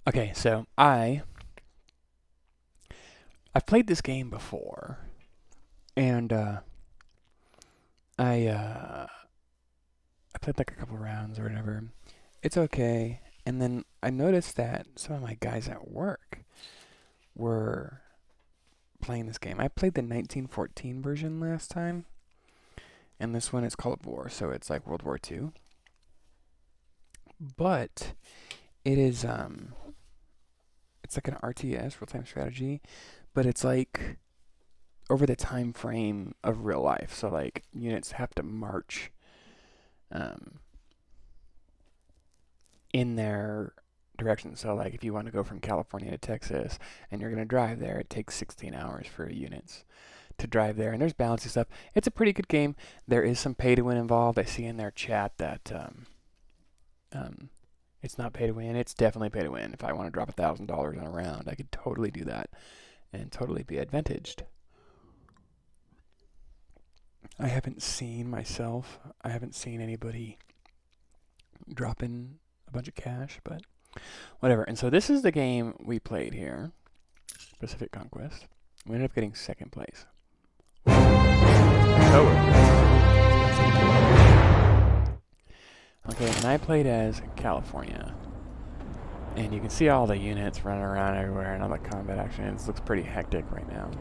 Okay, so I've played this game before, and I I played like a couple rounds or whatever. It's okay, and then I noticed that some of my guys at work were playing this game. I played the 1914 version last time, and this one is Call of War, so it's like World War II. But it is it's like an RTS, real-time strategy, but it's like over the time frame of real life. So like units have to march um, in their direction. So like if you want to go from California to Texas and you're going to drive there, it takes 16 hours for units to drive there. And there's balancing stuff. It's a pretty good game. There is some pay to win involved. I see in their chat that um, it's not pay to win. It's definitely pay to win. If I want to drop $1,000 on a round, I could totally do that and totally be advantaged. I haven't seen myself. I haven't seen anybody drop in a bunch of cash, but whatever. And so this is the game we played here, Pacific Conquest. We ended up getting second place. Okay, and I played as California. And you can see all the units running around everywhere and all the combat action. It looks pretty hectic right now.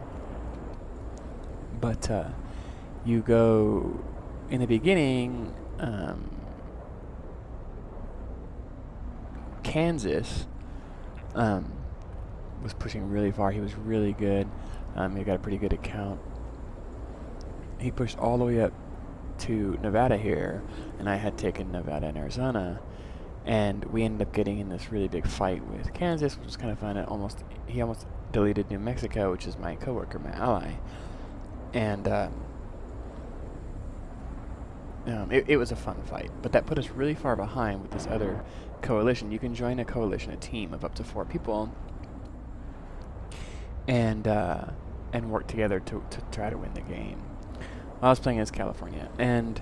But you go in the beginning. Kansas was pushing really far. He was really good. He got a pretty good account. He pushed all the way up to Nevada here, and I had taken Nevada and Arizona, and we ended up getting in this really big fight with Kansas, which was kind of fun. He almost deleted New Mexico, which is my coworker, my ally, and it was a fun fight. But that put us really far behind with this other coalition. You can join a coalition, a team of up to 4 people, and work together to try to win the game. I was playing as California, and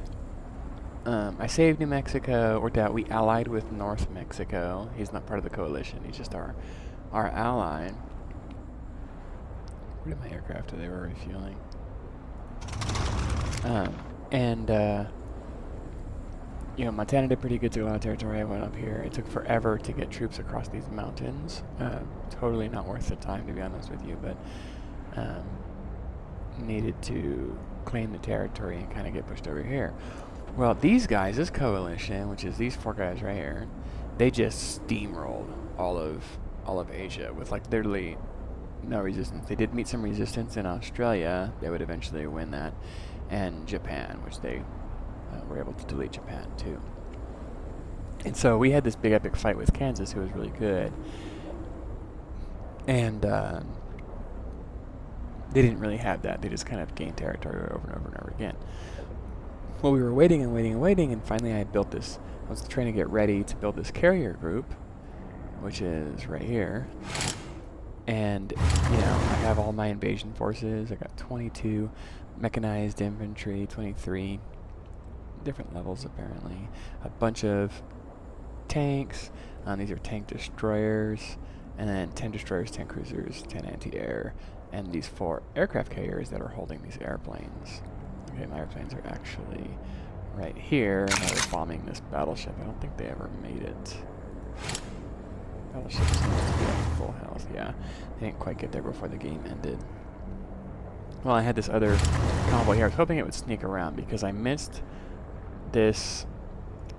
I saved New Mexico. Worked out. We allied with North Mexico. He's not part of the coalition. He's just our ally. Where did my aircraft? They were refueling. And Montana did pretty good to a lot of territory. I went up here. It took forever to get troops across these mountains. Totally not worth the time, to be honest with you, but needed to claim the territory and kind of get pushed over here. Well, these guys, this coalition, which is these 4 guys right here, they just steamrolled all of Asia with like literally no resistance. They did meet some resistance in Australia. They would eventually win that, and Japan, which they were able to delete Japan too. And so we had this big epic fight with Kansas, who was really good, and they didn't really have that. They just kind of gained territory over and over and over again. Well, we were waiting and waiting and waiting, and finally I built this. I was trying to get ready to build this carrier group, which is right here. And, I have all my invasion forces. I got 22 mechanized infantry, 23 different levels apparently. A bunch of tanks. These are tank destroyers, and then 10 destroyers, 10 cruisers, 10 anti-air, and these 4 aircraft carriers that are holding these airplanes. Okay, my airplanes are actually right here, and I was bombing this battleship. I don't think they ever made it. Battleship seems to be at full health. Yeah, they didn't quite get there before the game ended. Well, I had this other convoy here. I was hoping it would sneak around because I missed this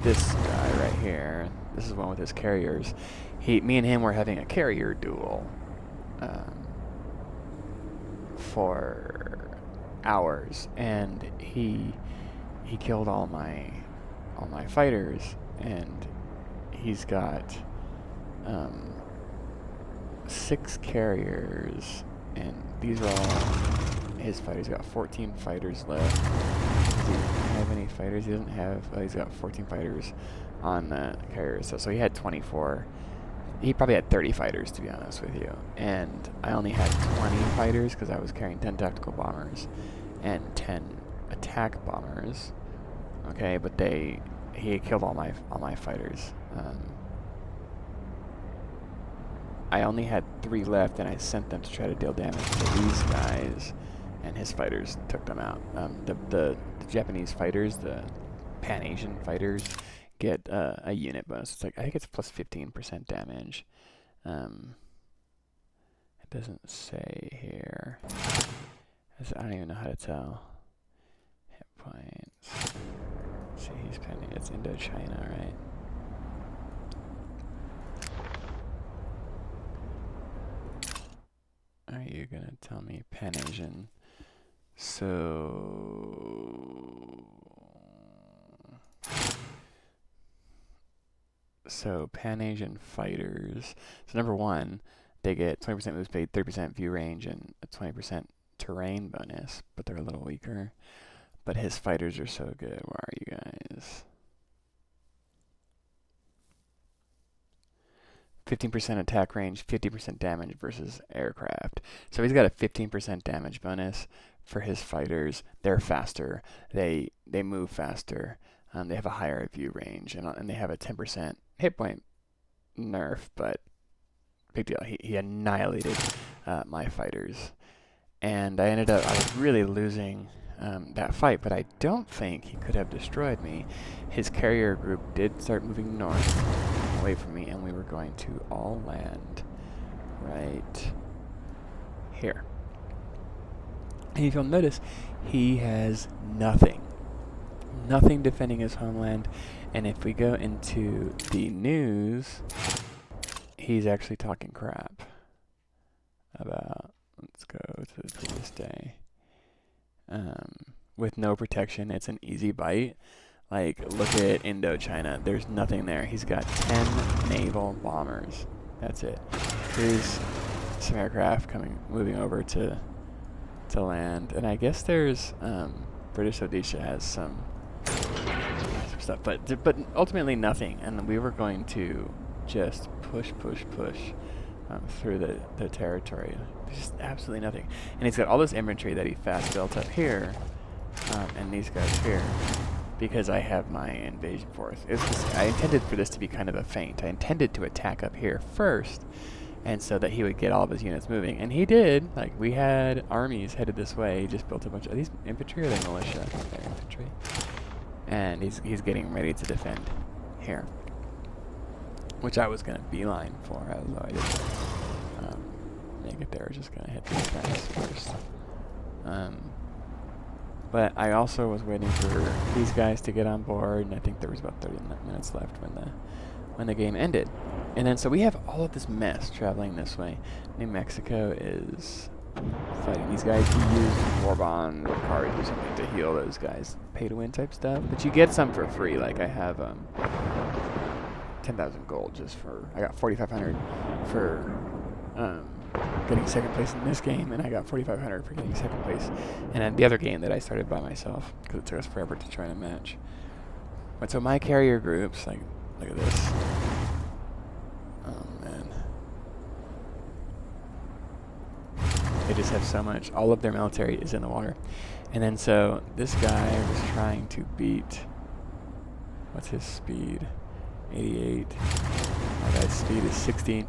guy right here. This is one with his carriers. Me and him were having a carrier duel for hours, and he killed all my fighters, and he's got 6 carriers, and these are all his fighters. He's got 14 fighters left. Does he have any fighters? He doesn't have. He's got 14 fighters on the carriers. So he had 24. He probably had 30 fighters, to be honest with you. And I only had 20 fighters because I was carrying 10 tactical bombers and 10 attack bombers. Okay, but he killed all my fighters. I only had 3 left, and I sent them to try to deal damage to these guys, and his fighters took them out. The Japanese fighters, the Pan-Asian fighters, get a unit bonus. It's like, I think it's plus 15% damage. It doesn't say here. I don't even know how to tell. Hit points. See, he's pending. It's Indochina, right? Are you gonna tell me Pan-Asian? So Pan-Asian fighters. So number 1, they get 20% move speed, 30% view range, and a 20% terrain bonus, but they're a little weaker. But his fighters are so good. Where are you guys? 15% attack range, 50% damage versus aircraft. So he's got a 15% damage bonus for his fighters. They're faster. They move faster. They have a higher view range, and they have a 10% hit point nerf, but big deal. He annihilated my fighters. And I was really losing that fight, but I don't think he could have destroyed me. His carrier group did start moving north away from me, and we were going to all land right here. And if you'll notice, he has nothing defending his homeland. And if we go into the news, he's actually talking crap about, let's go to this day. With no protection, it's an easy bite. Like, look at Indochina. There's nothing there. He's got 10 naval bombers. That's it. Here's some aircraft moving over to land. And I guess there's British Odisha has some stuff, but ultimately nothing. And we were going to just push through the territory. There's just absolutely nothing. And he's got all this infantry that he fast built up here, and these guys here, because I have my invasion force. I intended for this to be kind of a feint. I intended to attack up here first, and so that he would get all of his units moving. And he did. Like, we had armies headed this way. He just built a bunch of... Are these infantry or are they militia? They're infantry. And he's getting ready to defend here, which I was going to beeline for, although I didn't make it there. I was just going to hit these guys first. But I also was waiting for these guys to get on board, and I think there was about 30 minutes left when the game ended. And then so we have all of this mess traveling this way. New Mexico is fighting these guys. He used war bond or cards or something to heal those guys. Pay to win type stuff. But you get some for free. Like, I have 10,000 gold just for... I got 4,500 for getting second place in this game, and I got 4,500 for getting second place in the other game that I started by myself, because it took us forever to try to match. But so my carrier groups, like, look at this. Oh, man. They just have so much. All of their military is in the water. And then so this guy was trying to beat... What's his speed? 88. My guy's speed is 60.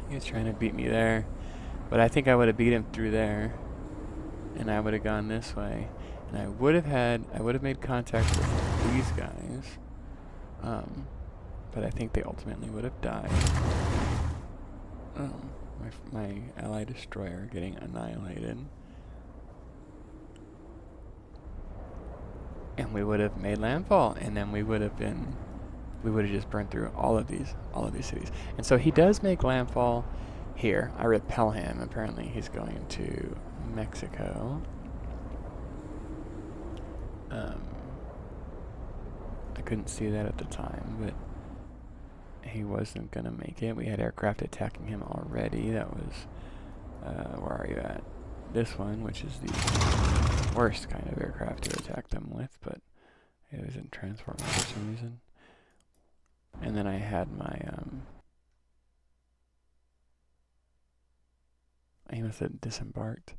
He was trying to beat me there, but I think I would have beat him through there, and I would have gone this way, and I would have made contact with these guys, but I think they ultimately would have died. Oh, my ally destroyer getting annihilated, and we would have made landfall, and then we would have just burned through all of these cities. And so he does make landfall here. I repel him. Apparently he's going to Mexico. I couldn't see that at the time, but he wasn't going to make it. We had aircraft attacking him already. That was, where are you at? This one, which is the worst kind of aircraft to attack them with, but it was in transport mode for some reason. And then I had my, he must have disembarked.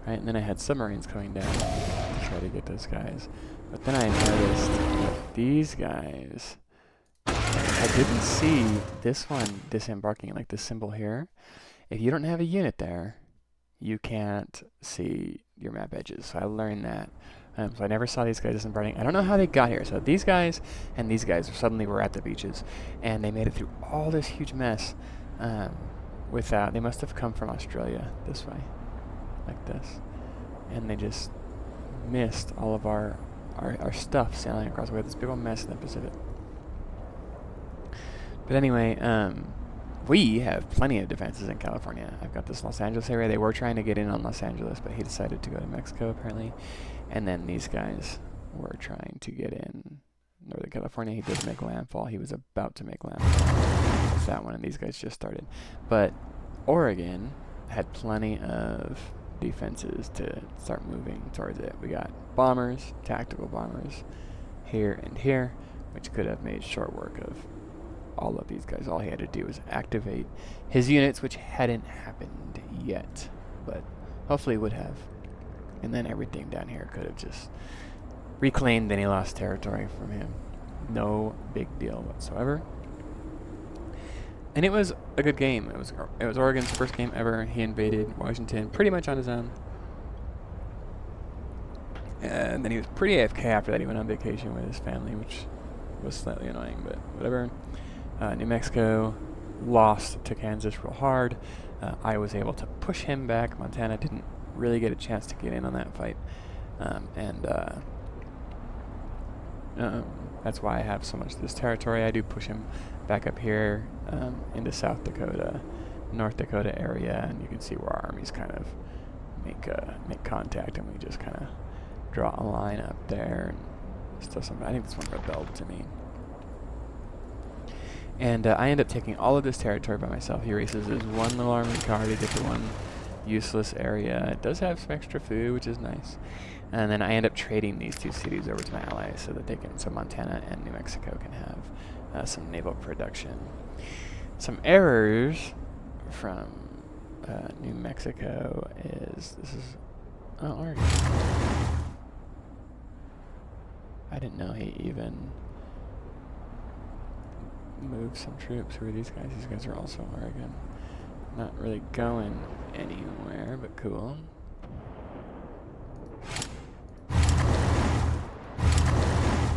Right, and then I had submarines coming down to try to get those guys. But then I noticed that these guys I didn't see this one disembarking, like this symbol here. If you don't have a unit there, you can't see your map edges. So I learned that. So I never saw these guys disembarking. I don't know how they got here. So these guys and these guys suddenly were at the beaches, and they made it through all this huge mess without. They must have come from Australia this way, like this, and they just missed all of our stuff sailing across the way. This big old mess in the Pacific. But anyway, we have plenty of defenses in California. I've got this Los Angeles area. They were trying to get in on Los Angeles, but he decided to go to Mexico apparently. And then these guys were trying to get in Northern California. He did make landfall. He was about to make landfall with that one, and these guys just started. But Oregon had plenty of defenses to start moving towards it. We got bombers, tactical bombers, here and here, which could have made short work of all of these guys. All he had to do was activate his units, which hadn't happened yet, but hopefully would have. And then everything down here could have just reclaimed any lost territory from him. No big deal whatsoever. And it was a good game. It was Oregon's first game ever. He invaded Washington pretty much on his own. And then he was pretty AFK after that. He went on vacation with his family, which was slightly annoying, but whatever. New Mexico lost to Kansas real hard. I was able to push him back. Montana didn't really get a chance to get in on that fight. That's why I have so much of this territory. I do push him back up here into South Dakota, North Dakota area, and you can see where our armies kind of make contact, and we just kind of draw a line up there. And still some. I think this one rebelled to me. And I end up taking all of this territory by myself. He races his one little armored car to get to one useless area. It does have some extra food, which is nice. And then I end up trading these two cities over to my allies so that they can, so Montana and New Mexico can have some naval production. Some errors from New Mexico is, Oregon. I didn't know he even moved some troops. Who are these guys? These guys are also Oregon. Not really going anywhere, but cool.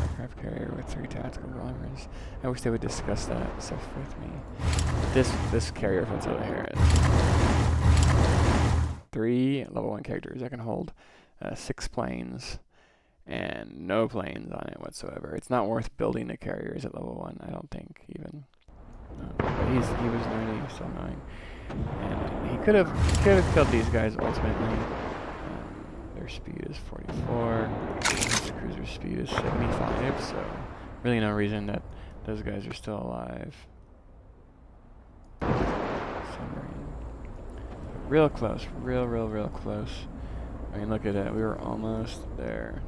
Aircraft carrier with 3 tactical bombers. I wish they would discuss that stuff with me. But this carrier fits over here. 3 level 1 characters. I can hold 6 planes and no planes on it whatsoever. It's not worth building the carriers at level 1, I don't think, even. But he was nearly so annoying. And he could have killed these guys ultimately. Their speed is 44. His cruiser speed is 75, so really no reason that those guys are still alive. Submarine. Real close. Real close. I mean, look at that. We were almost there.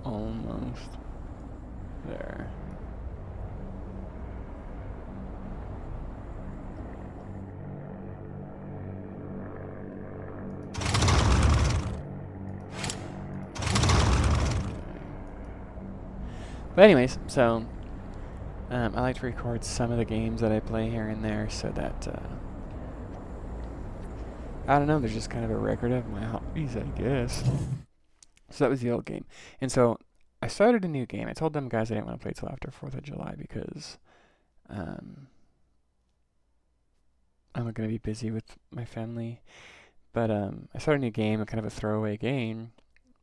Almost there. But anyways, so I like to record some of the games that I play here and there so that, I don't know, there's just kind of a record of my hobbies, I guess. So that was the old game. And so I started a new game. I told them guys I didn't want to play till after 4th of July because I'm going to be busy with my family. But I started a new game, a kind of a throwaway game,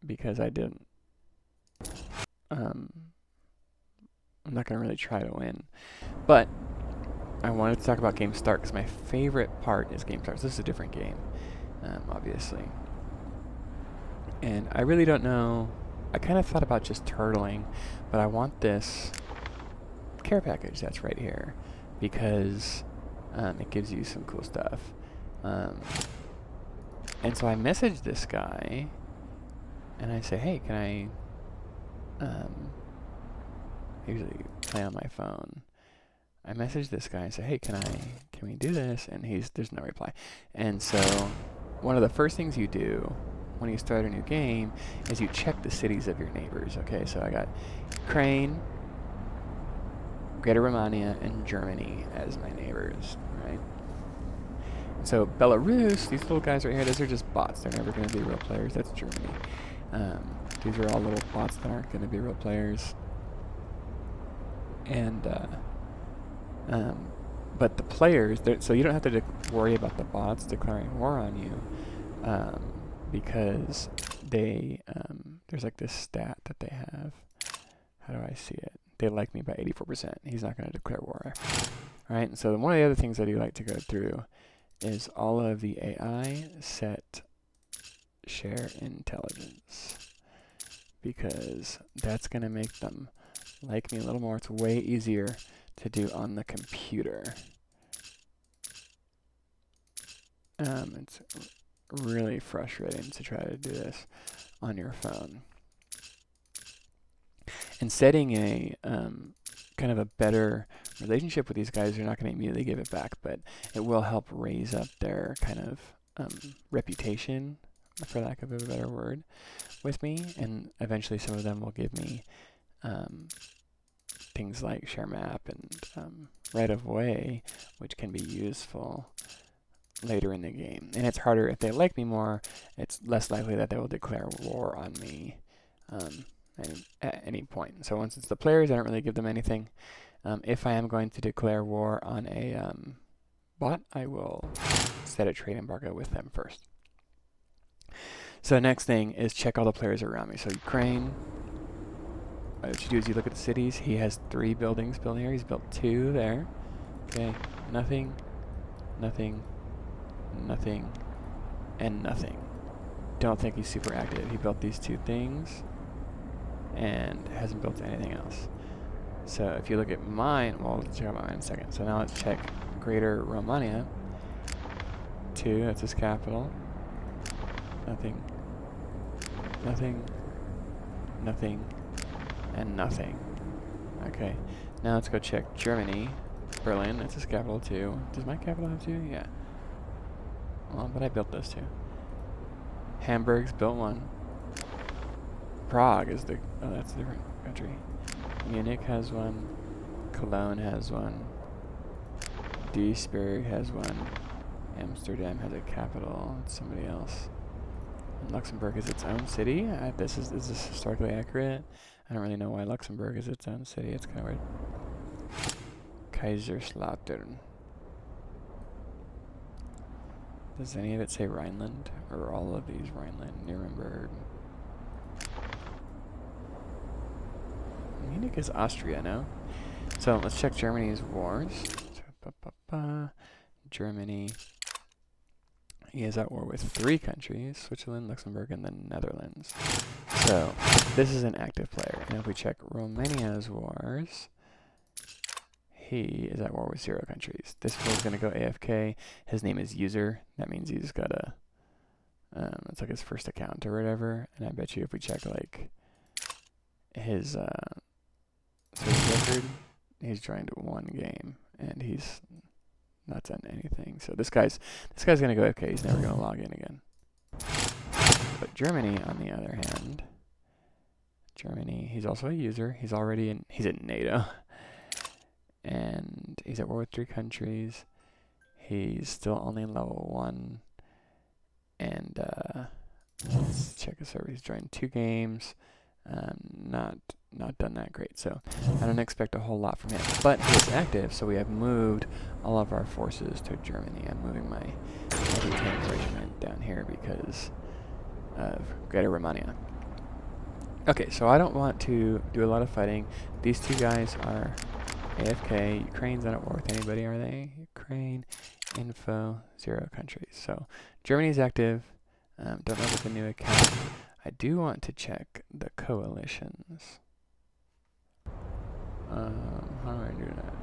because I didn't... I'm not going to really try to win. But I wanted to talk about Game Start because my favorite part is Game Start. So this is a different game, obviously. And I really don't know. I kind of thought about just turtling, but I want this care package that's right here because it gives you some cool stuff. And so I messaged this guy and I say, hey, can I usually play on my phone. I messaged this guy and say, hey, can we do this? And there's no reply. And so one of the first things you do when you start a new game is you check the cities of your neighbors. Okay, so I got Crane, Greater Romania and Germany as my neighbors, right? So Belarus, these little guys right here, those are just bots. They're never going to be real players. That's Germany. These are all little bots that aren't going to be real players. And but the players, so you don't have to worry about the bots declaring war on you, because they there's like this stat that they have. How do I see it? They like me by 84%. He's not going to declare war. All right. So one of the other things I do like to go through is all of the AI set share intelligence, because that's going to make them like me a little more. It's way easier to do on the computer. It's really frustrating to try to do this on your phone. And setting a kind of a better relationship with these guys, you're not going to immediately give it back, but it will help raise up their kind of reputation, for lack of a better word, with me. And eventually some of them will give me things like share map and right of way, which can be useful later in the game. And it's harder if they like me more, it's less likely that they will declare war on me at any point. So once it's the players, I don't really give them anything. If I am going to declare war on a bot, I will set a trade embargo with them first. So the next thing is check all the players around me. So Ukraine, what you do is you look at the cities. He has 3 buildings built here. He's built 2 there. Okay, nothing, nothing, nothing, and nothing. Don't think he's super active. He built these 2 things and hasn't built anything else. So if you look at mine, well, let's check out mine in a second. So now let's check Greater Romania. 2, that's his capital. Nothing, nothing, nothing, and nothing. Okay, now let's go check Germany. Berlin, that's his capital too. Does my capital have 2? Yeah. Well, but I built those 2. Hamburg's built 1. Prague is the, oh, that's a different country. Munich has 1. Cologne has 1. Duisburg has 1. Amsterdam has a capital. It's somebody else. And Luxembourg is its own city. Is this historically accurate? I don't really know why Luxembourg is its own city. It's kind of weird. Kaiserslautern. Does any of it say Rhineland? Or all of these Rhineland? Nuremberg. Munich is Austria, no? So let's check Germany's wars. Germany. He is at war with 3 countries, Switzerland, Luxembourg, and the Netherlands. So this is an active player. And if we check Romania's wars, he is at war with 0 countries. This fool's going to go AFK. His name is User. That means he's got a, it's like his first account or whatever. And I bet you if we check like his search record, he's joined 1 game and he's not done anything. So this guy's gonna go AFK. He's never gonna log in again. But Germany, on the other hand, Germany, he's also a user. He's in NATO. And he's at war with 3 countries. He's still only level 1. And let's check his server. He's joined 2 games. Not done that great. So I don't expect a whole lot from him. But he's active, so we have moved all of our forces to Germany. I'm moving my heavy tank regiment down here because of Greater Romania. Okay, so I don't want to do a lot of fighting. These 2 guys are AFK. Ukraine's not at war with anybody, are they? Ukraine, info, 0 countries. So Germany's active. Don't know about the new account. I do want to check the coalitions. How do I do that?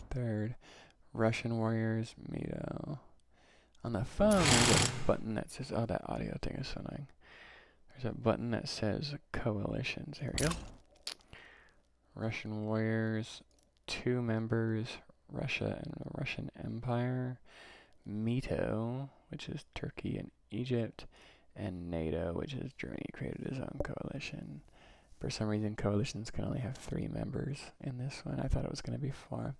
3rd, Russian warriors, Mito. On the phone, there's a button that says, oh, that audio thing is so annoying. There's a button that says coalitions. Here we go. Russian warriors, 2 members, Russia and the Russian Empire. Mito, which is Turkey and Egypt. And NATO, which is Germany, created his own coalition. For some reason, coalitions can only have 3 members in this one. I thought it was going to be 4.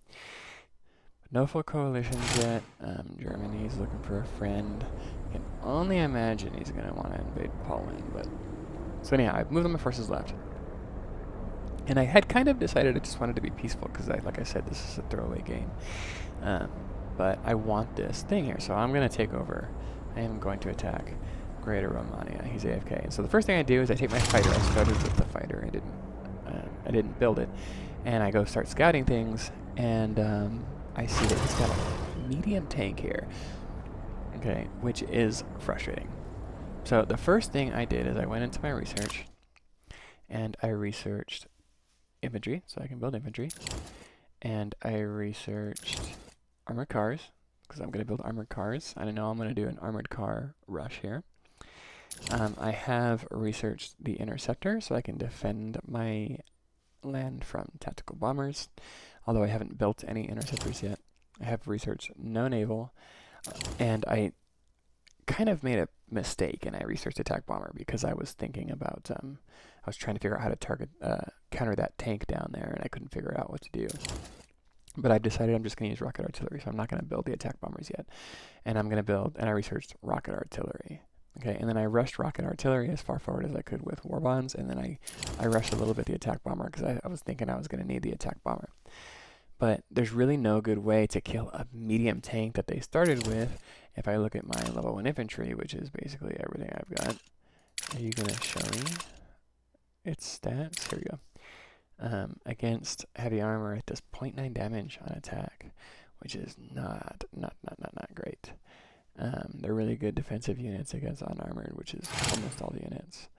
But no full coalitions yet. Germany's looking for a friend. I can only imagine he's going to want to invade Poland. But so anyhow, I've moved on my forces left. And I had kind of decided I just wanted to be peaceful because, like I said, this is a throwaway game. But I want this thing here, so I'm going to take over. I am going to attack Greater Romania. He's AFK. And so the first thing I do is I take my fighter. I started with the fighter. I didn't build it. And I go start scouting things, and I see that he's got a medium tank here. Okay, which is frustrating. So the first thing I did is I went into my research, and I researched infantry, so I can build infantry. And I researched armored cars, because I'm going to build armored cars. I know I'm going to do an armored car rush here. I have researched the interceptor, so I can defend my land from tactical bombers, although I haven't built any interceptors yet. I have researched no naval, and I kind of made a mistake, and I researched attack bomber because I was thinking about, I was trying to figure out how to counter that tank down there, and I couldn't figure out what to do. But I've decided I'm just going to use rocket artillery, so I'm not going to build the attack bombers yet. And I'm going to build, and I researched rocket artillery. Okay, and then I rushed rocket artillery as far forward as I could with war bonds, and then I rushed a little bit the attack bomber because I was thinking I was going to need the attack bomber. But there's really no good way to kill a medium tank that they started with if I look at my level 1 infantry, which is basically everything I've got. Are you going to show me its stats? Here we go. Against heavy armor, it does 0.9 damage on attack, which is not great. They're really good defensive units against unarmored, which is almost all the units.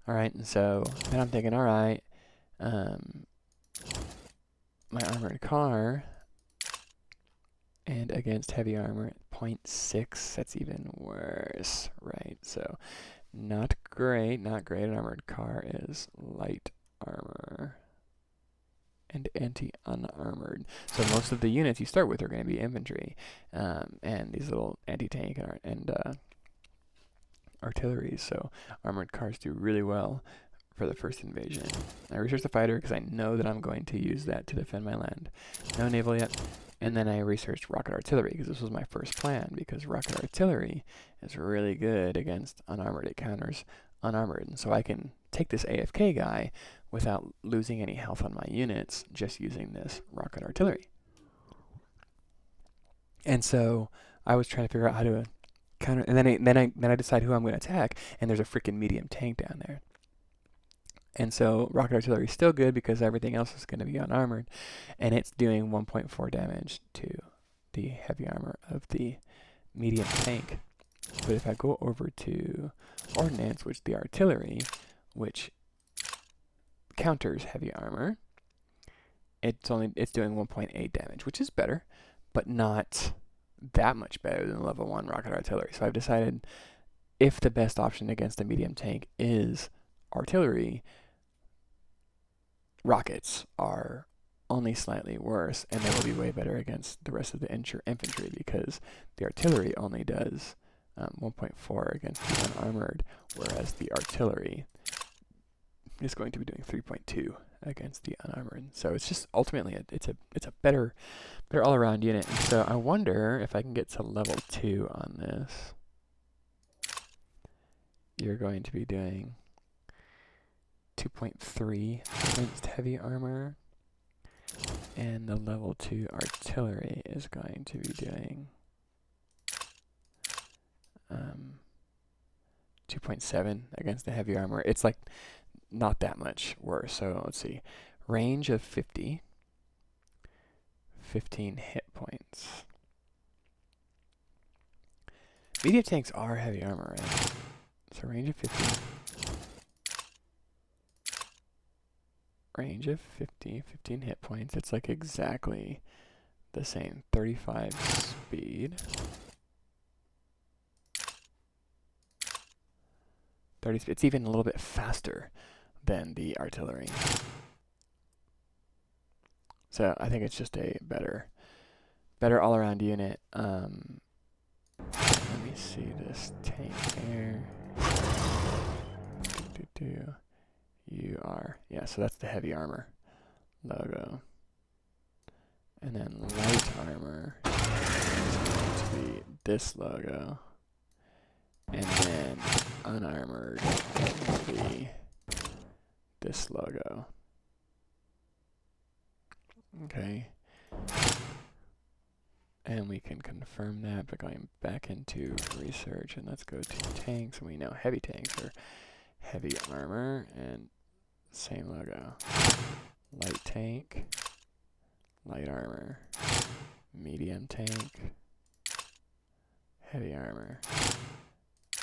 Alright, and so then I'm thinking, alright, my armored car, and against heavy armor, 0.6, that's even worse, right? So not great. An armored car is light armor and anti-unarmored. So most of the units you start with are going to be infantry, and these little anti-tank and artillery. So armored cars do really well for the first invasion. I researched the fighter because I know that I'm going to use that to defend my land. No naval yet. And then I researched rocket artillery because this was my first plan, because rocket artillery is really good against unarmored. It counters unarmored. And so I can take this AFK guy without losing any health on my units, just using this rocket artillery. And so I was trying to figure out how to counter, and then I decide who I'm going to attack, and there's a freaking medium tank down there. And so rocket artillery is still good because everything else is going to be unarmored, and it's doing 1.4 damage to the heavy armor of the medium tank. But if I go over to ordnance, which the artillery, which counters heavy armor, it's doing 1.8 damage, which is better, but not that much better than level 1 rocket artillery. So I've decided if the best option against a medium tank is artillery, rockets are only slightly worse, and they will be way better against the rest of the infantry because the artillery only does 1.4 against the unarmored, whereas the artillery is going to be doing 3.2 against the unarmored. So it's just ultimately it's a better all-around unit. And so I wonder if I can get to level 2 on this. You're going to be doing 2.3 against heavy armor, and the level 2 artillery is going to be doing 2.7 against the heavy armor. It's like not that much worse. So let's see, range of 50, 15 hit points. Medium tanks are heavy armor, right? So range of 50. Range of 50, 15 hit points. It's like exactly the same. 35 speed. 30 speed. It's even a little bit faster than the artillery. So I think it's just a better all-around unit. Let me see this tank here. Yeah, so that's the heavy armor logo. And then light armor is going to be this logo. And then unarmored will be this logo. Okay. And we can confirm that by going back into research, and let's go to tanks, and we know heavy tanks are heavy armor, and same logo. Light tank, light armor, medium tank, heavy armor,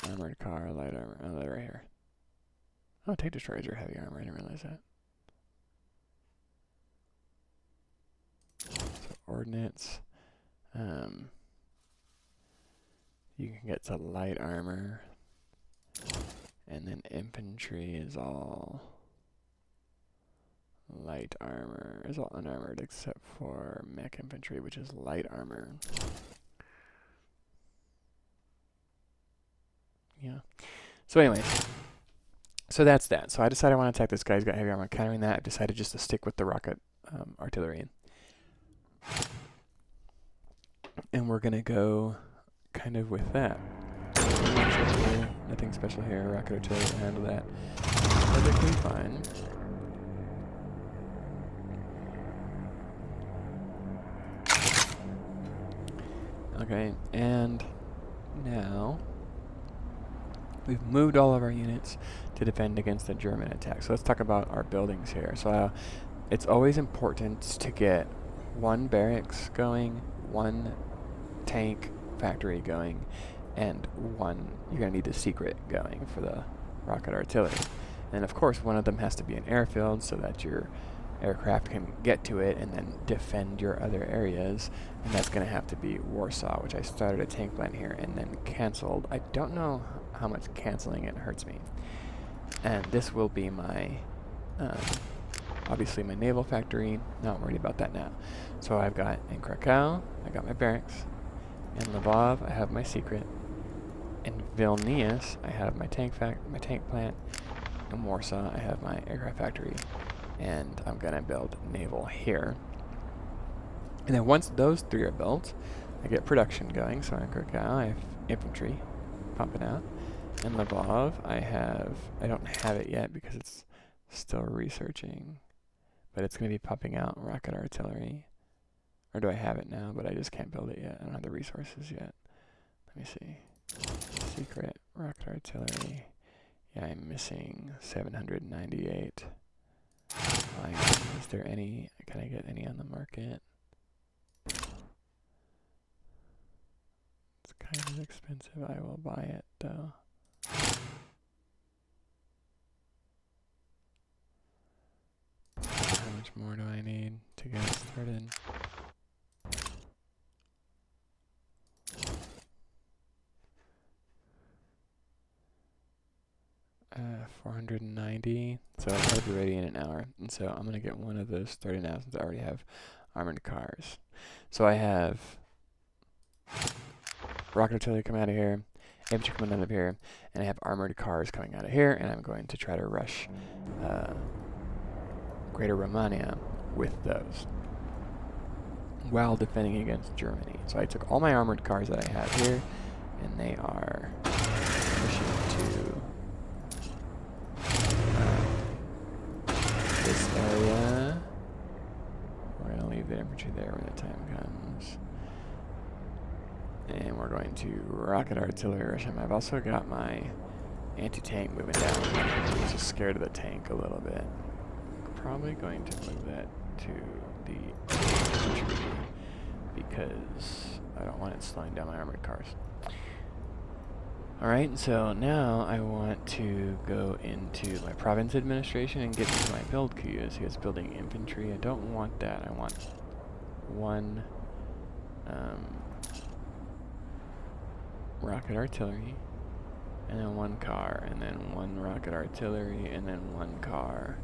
armored car, light armor. Oh, they're right here. Oh, tank destroyers are heavy armor, I didn't realize that. So ordnance. You can get to light armor, and then infantry is all light armor. It's all unarmored except for mech infantry, which is light armor. Yeah. So anyways, so that's that. So I decided I want to attack this guy. He's got heavy armor. Countering that, I've decided just to stick with the rocket artillery. And we're going to go kind of with that. Nothing special here. Rocket artillery will handle that perfectly fine. Okay, and now we've moved all of our units to defend against the German attack. So let's talk about our buildings here. So it's always important to get one barracks going, one tank factory going, and you're going to need a secret going for the rocket artillery. And of course, one of them has to be an airfield so that your aircraft can get to it and then defend your other areas. And that's going to have to be Warsaw, which I started a tank plant here and then canceled. I don't know how much canceling it hurts me. And this will be my, obviously my naval factory. Not worried about that now. So I've got in Krakow, I got my barracks. In Lvov, I have my secret. In Vilnius, I have my tank plant. In Warsaw, I have my aircraft factory. And I'm gonna build naval here. And then once those three are built, I get production going. So in Krakow, I have infantry pumping out. In Lvov, I don't have it yet because it's still researching, but it's gonna be pumping out rocket artillery. Or do I have it now, but I just can't build it yet? I don't have the resources yet. Let me see. Secret rocket artillery. Yeah, I'm missing 798. Is there any? Can I get any on the market? It's kind of expensive. I will buy it though. How much more do I need to get started? 490, so I'll be ready in an hour. And so I'm gonna get one of those started now since I already have armored cars. So I have rocket artillery coming out of here, infantry coming out of here, and I have armored cars coming out of here, and I'm going to try to rush Greater Romania with those while defending against Germany. So I took all my armored cars that I have here, and they are pushing to this area. We're going to leave the infantry there when the time comes. And we're going to rocket artillery rush them. I've also got my anti-tank moving down. I'm just scared of the tank a little bit. Probably going to move that to the infantry because I don't want it slowing down my armored cars. Alright, so now I want to go into my province administration and get into my build queues. Here's building infantry. I don't want that. I want one rocket artillery, and then one car, and then one rocket artillery, and then one car.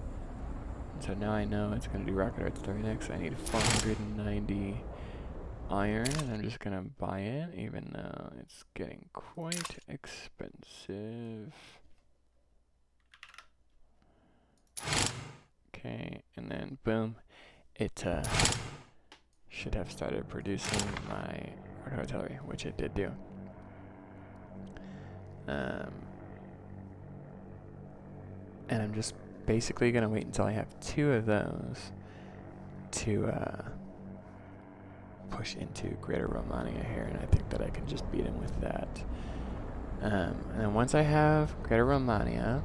And so now I know it's going to do rocket artillery next. I need 490 iron, and I'm just going to buy it, even though it's getting quite expensive. Okay, and then boom, it should have started producing my artillery, which it did do. And I'm just basically going to wait until I have 2 of those to push into Greater Romania here, and I think that I can just beat him with that. And then once I have Greater Romania,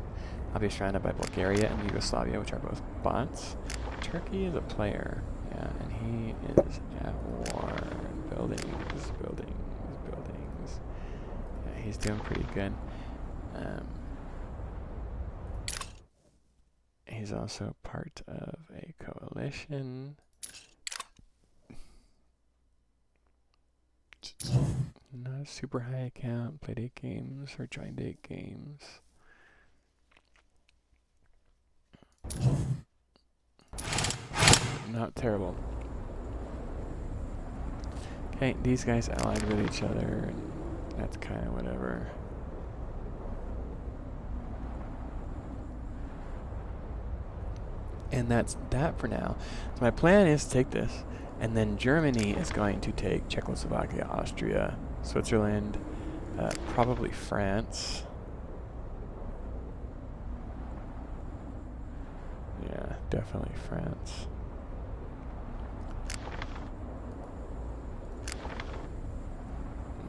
I'll be surrounded by Bulgaria and Yugoslavia, which are both bots. Turkey is a player, yeah, and he is at war. Buildings. Yeah, he's doing pretty good. He's also part of a coalition. Not a super high account. Played 8 games or joined 8 games. Not terrible. Okay, these guys allied with each other, and that's kind of whatever. And that's that for now. So my plan is to take this, and then Germany is going to take Czechoslovakia, Austria, Switzerland, probably France. Yeah, definitely France.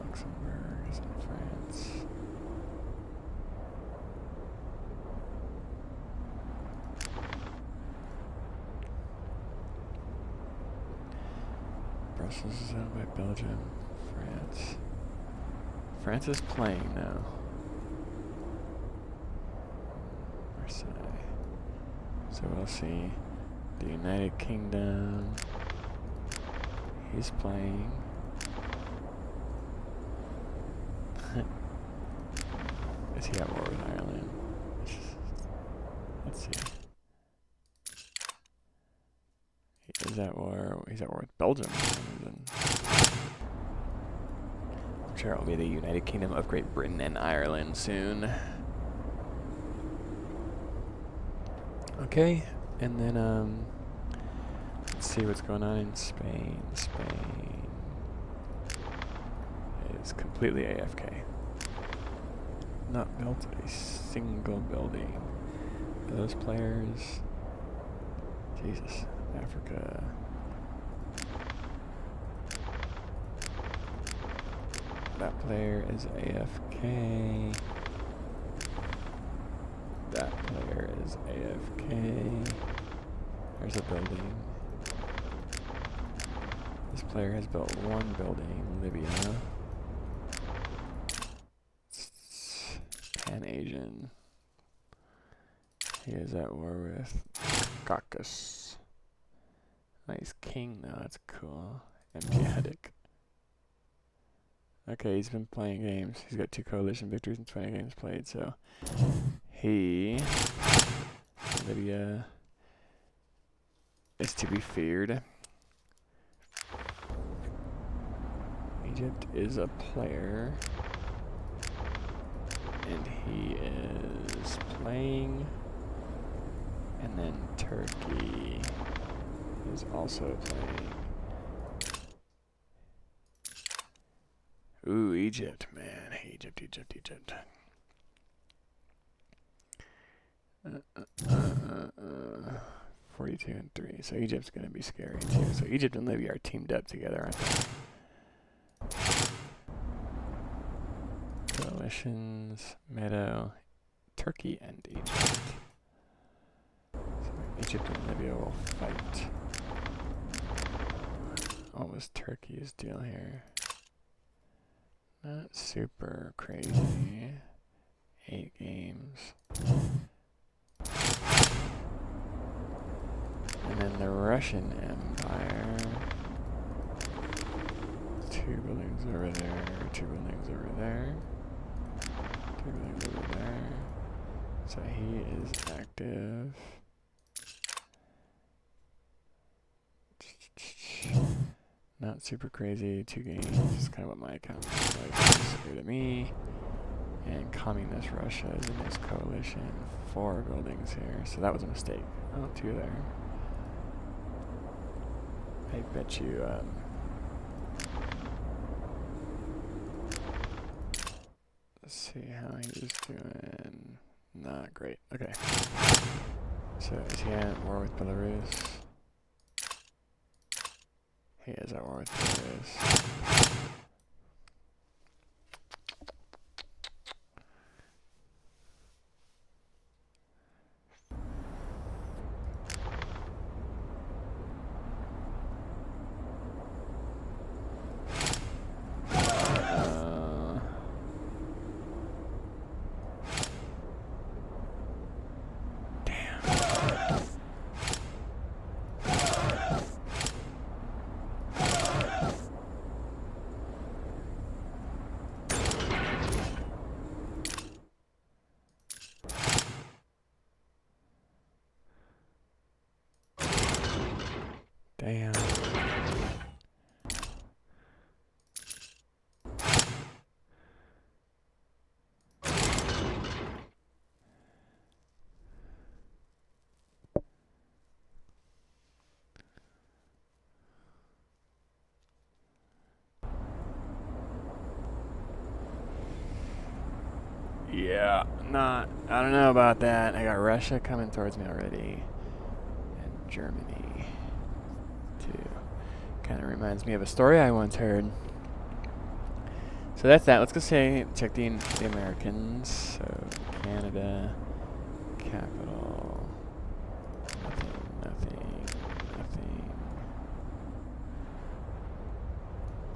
Luxembourg is in France. Brussels is owned by Belgium, France. France is playing now. Marseille. So we'll see. The United Kingdom. He's playing. Is he at war with Ireland? Let's see. He's at war with Belgium for some reason. I'm sure it'll be the United Kingdom of Great Britain and Ireland soon. Okay, and then let's see what's going on in Spain. Spain is completely AFK. Not built a single building. Those players, Jesus, Africa. That player is AFK. That player is AFK. There's a building. This player has built 1 building, Libya. Pan-Asian. He is at war with Caucasus. Nice king though, that's cool. Asiatic. Okay, he's been playing games. He's got 2 coalition victories and 20 games played, so Libya is to be feared. Egypt is a player, and he is playing, and then Turkey is also playing. Ooh, Egypt, man. Egypt. 42 and 3. So Egypt's going to be scary too. So Egypt and Libya are teamed up together, aren't they? Coalitions, Meadow, Turkey, and Egypt. So Egypt and Libya will fight. What was Turkey's deal here? Not super crazy. 8 games. And then the Russian Empire. 2 buildings over there, 2 buildings over there, 2 buildings over there. So he is active. Not super crazy, 2 games, is kind of what my account looks like. He's scared of me. And Communist Russia is in this coalition. 4 buildings here, so that was a mistake. Oh, 2 there. I bet you, let's see how he's doing. Not great. Okay. So is he at war with Belarus? He is at war with Belarus. Damn. Yeah, I don't know about that. I got Russia coming towards me already. And Germany, too. Kind of reminds me of a story I once heard. So that's that. Let's go check the Americans. So Canada, capital, nothing.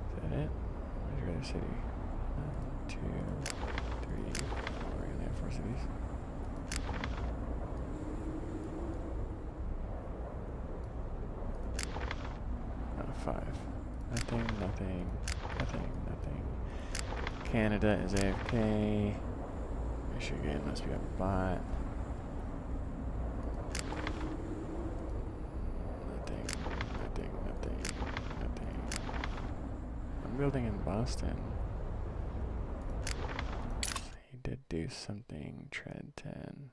Is that it? Where's your other city? 1, 2, 3, 4. We only have 4 cities. Oh, 5. Nothing. Canada is AFK. Michigan must be a bot. Nothing. I'm building in Boston. He did do something. Tread 10.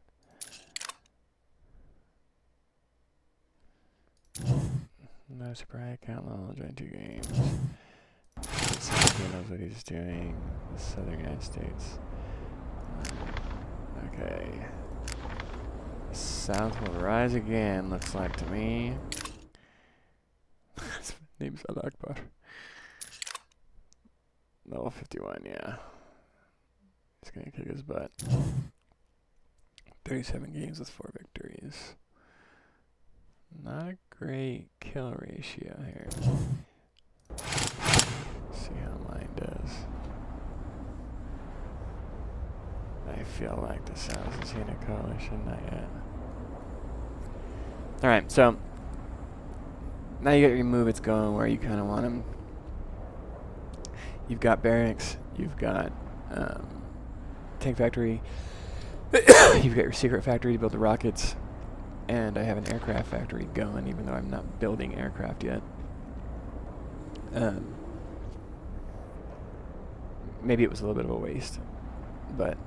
No surprise. Count level. Join 2 games. He knows what he's doing. The southern United States. Okay. The South will rise again, looks like to me. His name's Al Akbar. Level 51, yeah. He's gonna kick his butt. 37 games with 4 victories. Not a great kill ratio here. See how mine does. I feel like the South is in a coalition, not yet. Alright, so now you got your movements going where you kind of want them. You've got barracks, you've got tank factory, you've got your secret factory to build the rockets, and I have an aircraft factory going, even though I'm not building aircraft yet. Maybe it was a little bit of a waste, but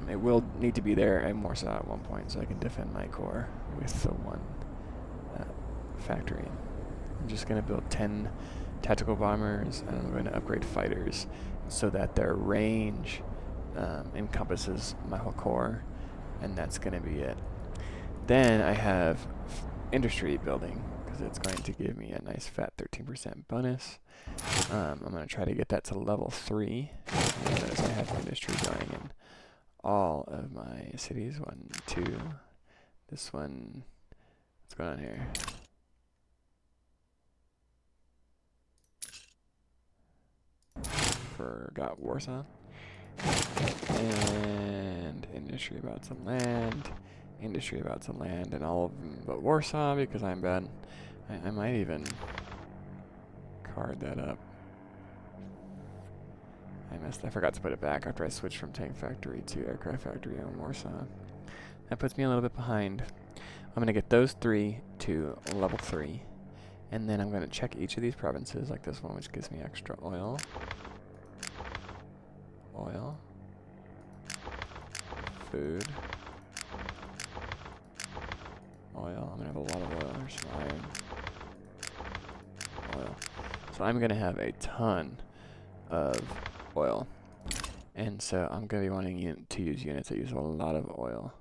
it will need to be there at Warsaw at one point so I can defend my core with the 1 factory. I'm just going to build 10 tactical bombers, and I'm going to upgrade fighters so that their range encompasses my whole core, and that's going to be it. Then I have industry building, because it's going to give me a nice fat 13% bonus. I'm going to try to get that to level 3. Notice I have industry going in all of my cities. 1, 2. This one. What's going on here? Forgot Warsaw. And industry about some land. Industry about some land, and all of them but Warsaw because I'm bad. I might even card that up. I forgot to put it back after I switched from tank factory to aircraft factory on Warsaw. That puts me a little bit behind. I'm going to get those 3 to level 3. And then I'm going to check each of these provinces, like this one, which gives me extra oil. food. Oil. I'm gonna have a lot of oil. There's some iron. Oil. So I'm gonna have a ton of oil. And so I'm gonna be wanting to use units that use a lot of oil.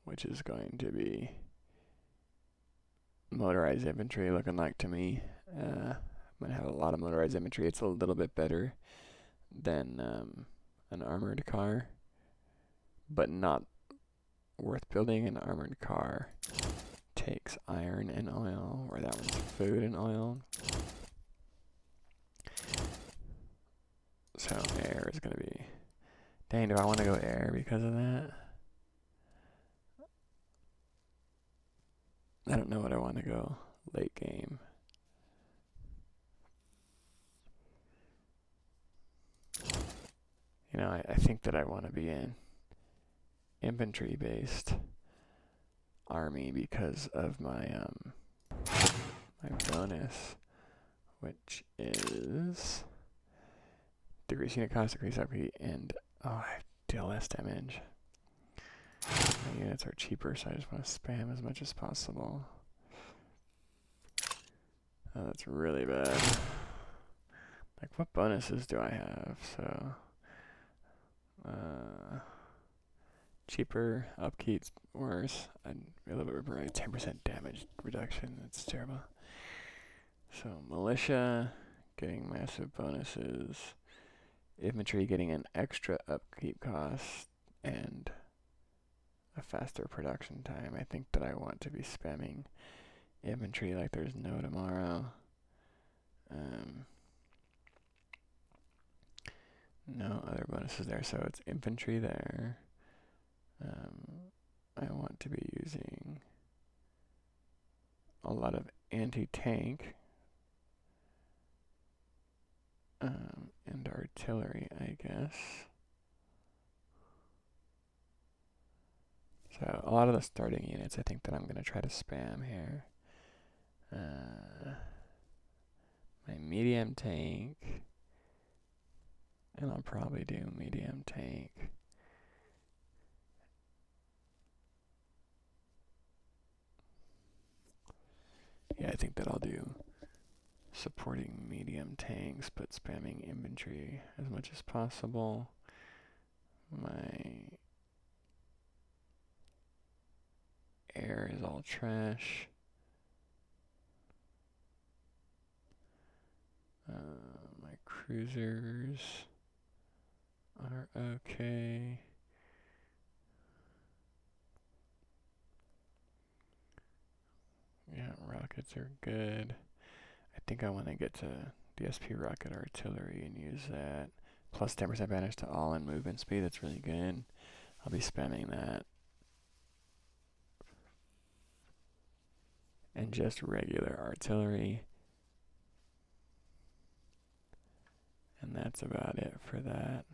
Which is going to be motorized infantry looking like to me. I'm gonna have a lot of motorized infantry. It's a little bit better than an armored car, but not worth building. An armored car takes iron and oil, where that one's food and oil. So air is gonna be, dang, do I want to go air because of that? I don't know what I want to go late game. You know, I think that I want to be in infantry-based army because of my my bonus, which is decrease unit cost, decrease upgrade, and I deal less damage. My units are cheaper, so I just want to spam as much as possible. Oh, that's really bad. Like, what bonuses do I have? So, cheaper, upkeep's worse. I'd be a little bit right. 10% damage reduction. That's terrible. So, militia getting massive bonuses. Infantry getting an extra upkeep cost and a faster production time. I think that I want to be spamming infantry like there's no tomorrow. No other bonuses there, so it's infantry there. I want to be using a lot of anti-tank and artillery, I guess. So a lot of the starting units I think that I'm going to try to spam here. My medium tank, and I'll probably do medium tank. Yeah, I think that I'll do supporting medium tanks, but spamming infantry as much as possible. My air is all trash. My cruisers are okay. Yeah, rockets are good. I think I want to get to DSP rocket artillery and use that. Plus 10% advantage to all in movement speed. That's really good. I'll be spamming that. And just regular artillery. And that's about it for that.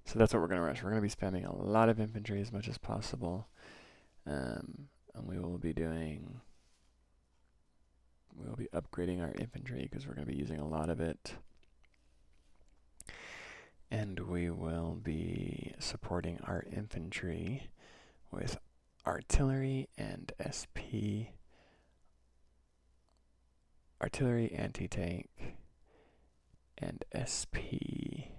So that's what we're going to rush. We're going to be spamming a lot of infantry as much as possible. And we will be upgrading our infantry because we're going to be using a lot of it. And we will be supporting our infantry with artillery and SP. Artillery, anti-tank, and SP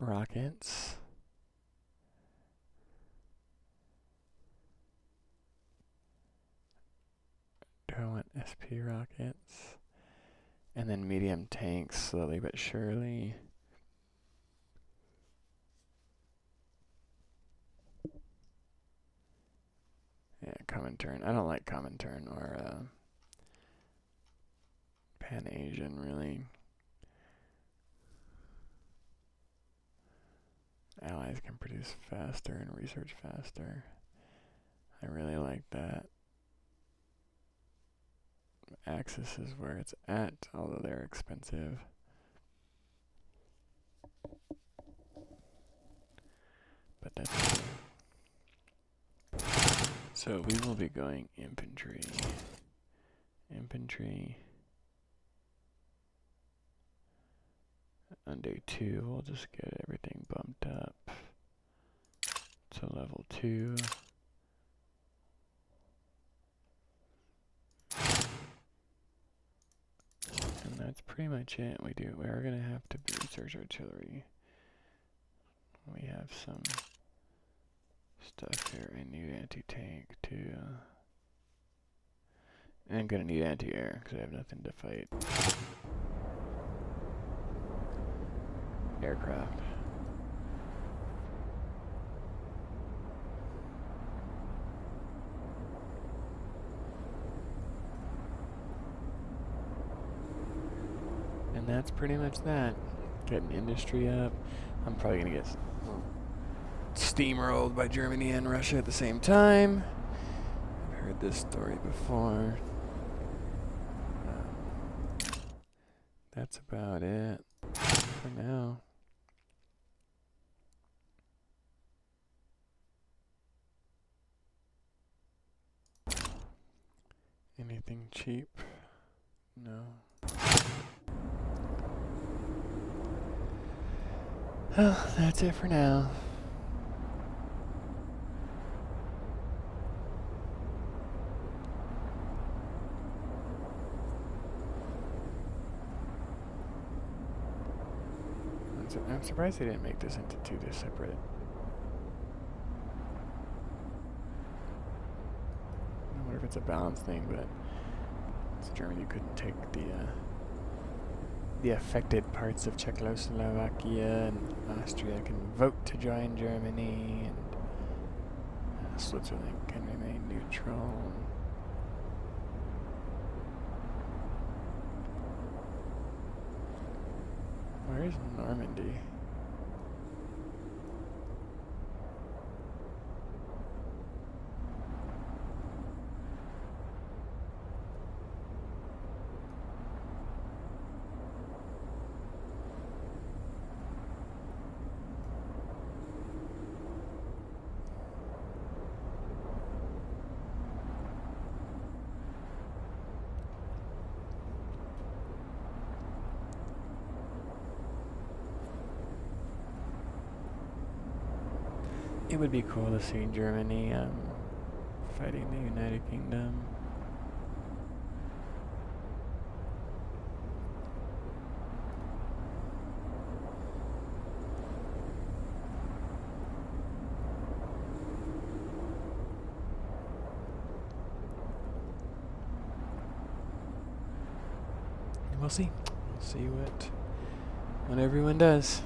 rockets. Do I want SP rockets? And then medium tanks, slowly but surely. Yeah, Comintern. I don't like Comintern or Pan-Asian, really. Allies can produce faster and research faster. I really like that. Axis is where it's at, although they're expensive. But that's So we will be going infantry. Infantry. On day 2, we'll just get everything bumped up to level 2. And that's pretty much it. We are gonna have to research artillery. We have some stuff here. I need anti-tank too. And I'm gonna need anti-air because I have nothing to fight. Aircraft. And that's pretty much that. Getting industry up. I'm probably gonna get steamrolled by Germany and Russia at the same time. I've heard this story before. That's about it for now. Anything cheap? No. Well, that's it for now. I'm surprised they didn't make this into 2 separate. I wonder if it's a balance thing, but Germany couldn't take the affected parts of Czechoslovakia, and Austria can vote to join Germany, and Switzerland can remain neutral. Where's Normandy? It would be cool to see Germany fighting the United Kingdom. And we'll see. We'll see what everyone does.